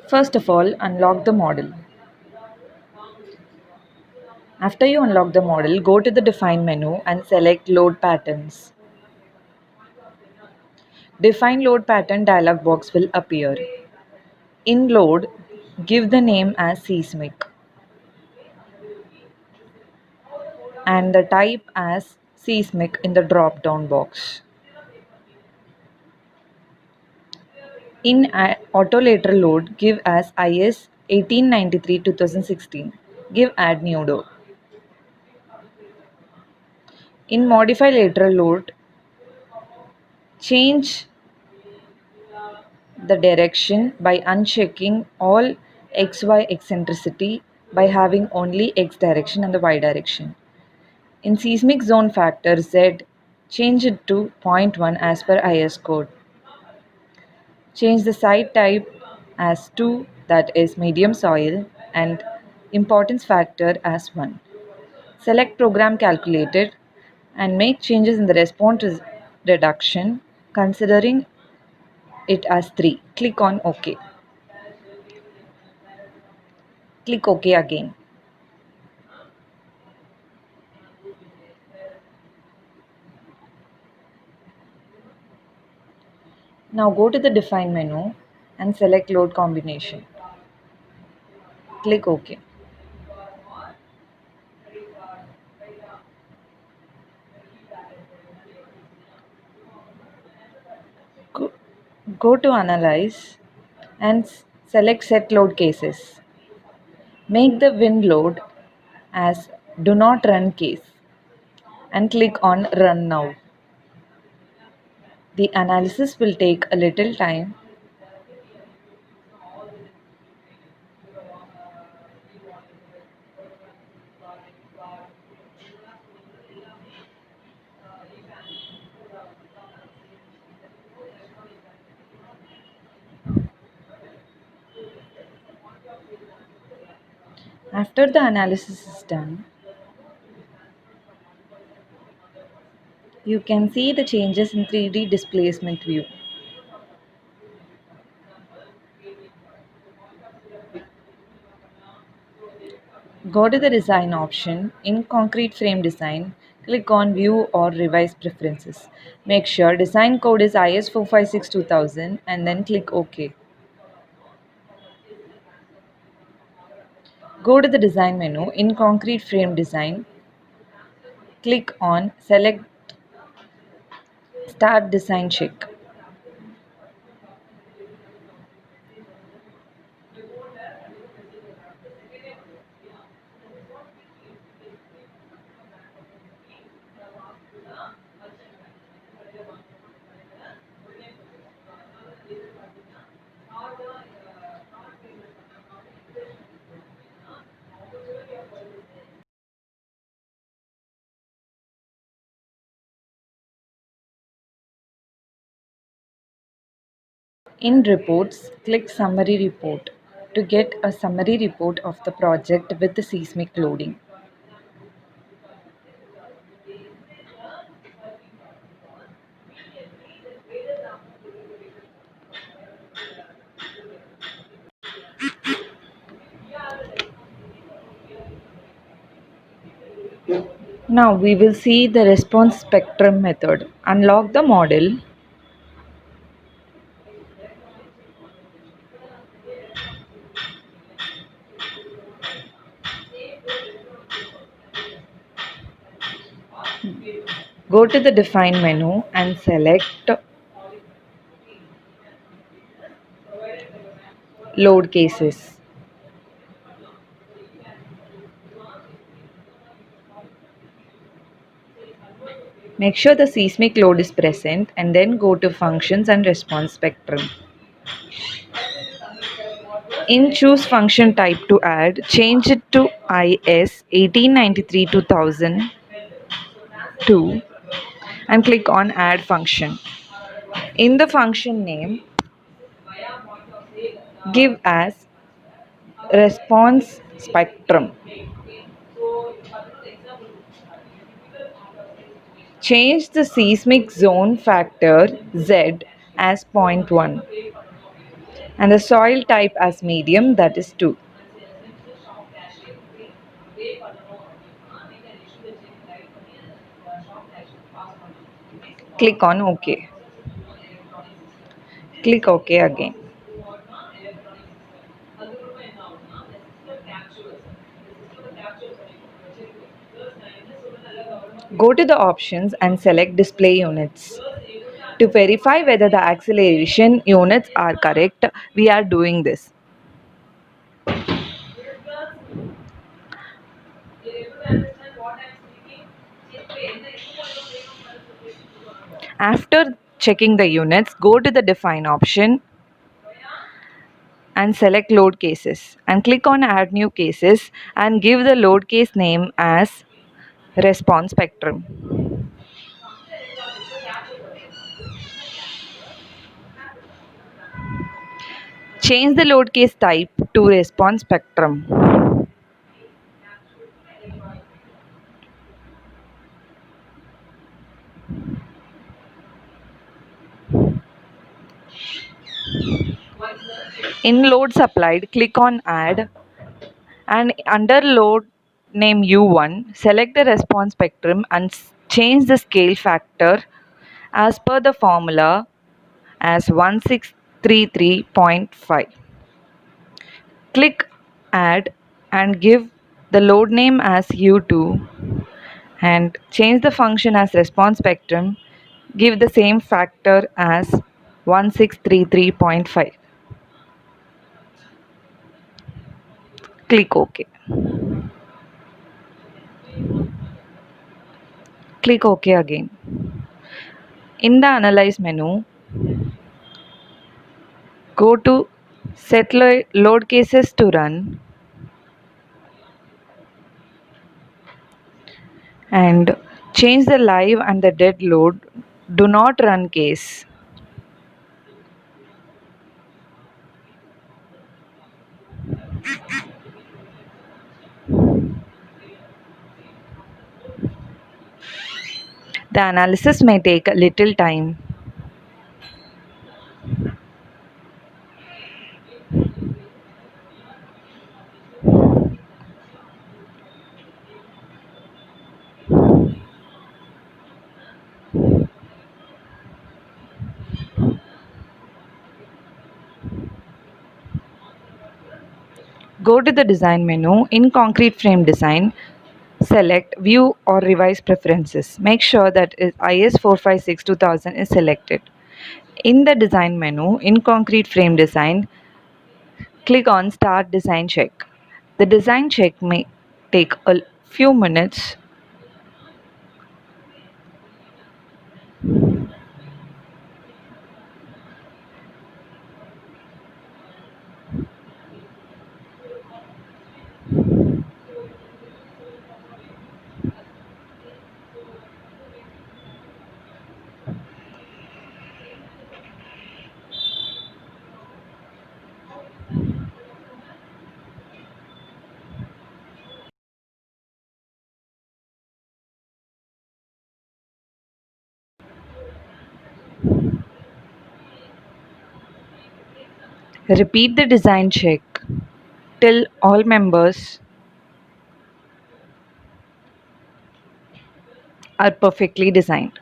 First of all, unlock the model. After you unlock the model, go to the Define menu and select Load Patterns. Define Load Pattern dialog box will appear. In Load, give the name as Seismic and the type as Seismic in the drop down box. In Auto Lateral Load, give as IS 1893 2016. Give Add New Door. In Modify Lateral Load, change the direction by unchecking all xy eccentricity by having only x direction and the y direction. In seismic zone factor Z, change it to zero point 0.1 as per IS code. Change the site type as 2, that is medium soil, and importance factor as 1. Select program calculated and make changes in the response reduction considering it as 3. Click on OK. Click OK again. Now go to the Define menu and select Load Combination. Click OK. Go, go to Analyze and select Set Load Cases. Make the wind load as Do Not Run case and click on Run Now. The analysis will take a little time. After the analysis is done, you can see the changes in 3D displacement view. Go to the Design option. In Concrete Frame Design, click on View or Revise Preferences. Make sure design code is IS 456-2000 and then click OK. Go to the Design menu. In Concrete Frame Design, click on Select Start Design Check. In Reports, click Summary Report to get a summary report of the project with the seismic loading. Now we will see the response spectrum method. Unlock the model. Go to the Define menu and select Load Cases. Make sure the seismic load is present and then go to Functions and Response Spectrum. In Choose Function Type to add, change it to IS 1893 2002 and click on Add Function. In the function name, give as Response Spectrum. Change the seismic zone factor Z as 0.1. and the soil type as medium, that is 2. Click on OK. Click OK again. Go to the options and select display units. To verify whether the acceleration units are correct, we are doing this. After checking the units, go to the define option and select load cases and click on add new cases and give the load case name as response spectrum. Change the load case type to response spectrum. In load supplied, click on add and under load name U1, select the response spectrum and change the scale factor as per the formula as 1633.5. Click add and give the load name as U2 and change the function as response spectrum. Give the same factor as 1633.5. Click OK. Click OK again. In the Analyze menu, go to Set Load Cases to Run and change the live and the dead load. Do not run case. The analysis may take a little time. Go to the design menu. In concrete frame design, select view or revise preferences. Make sure that IS 456-2000 is selected. In the design menu, in concrete frame design, click on start design check. The design check may take a few minutes. Repeat the design check till all members are perfectly designed.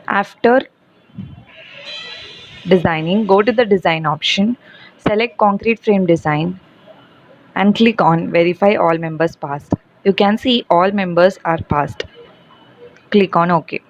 After designing, go to the design option, select concrete frame design and click on verify all members passed. You can see all members are passed. Click on OK.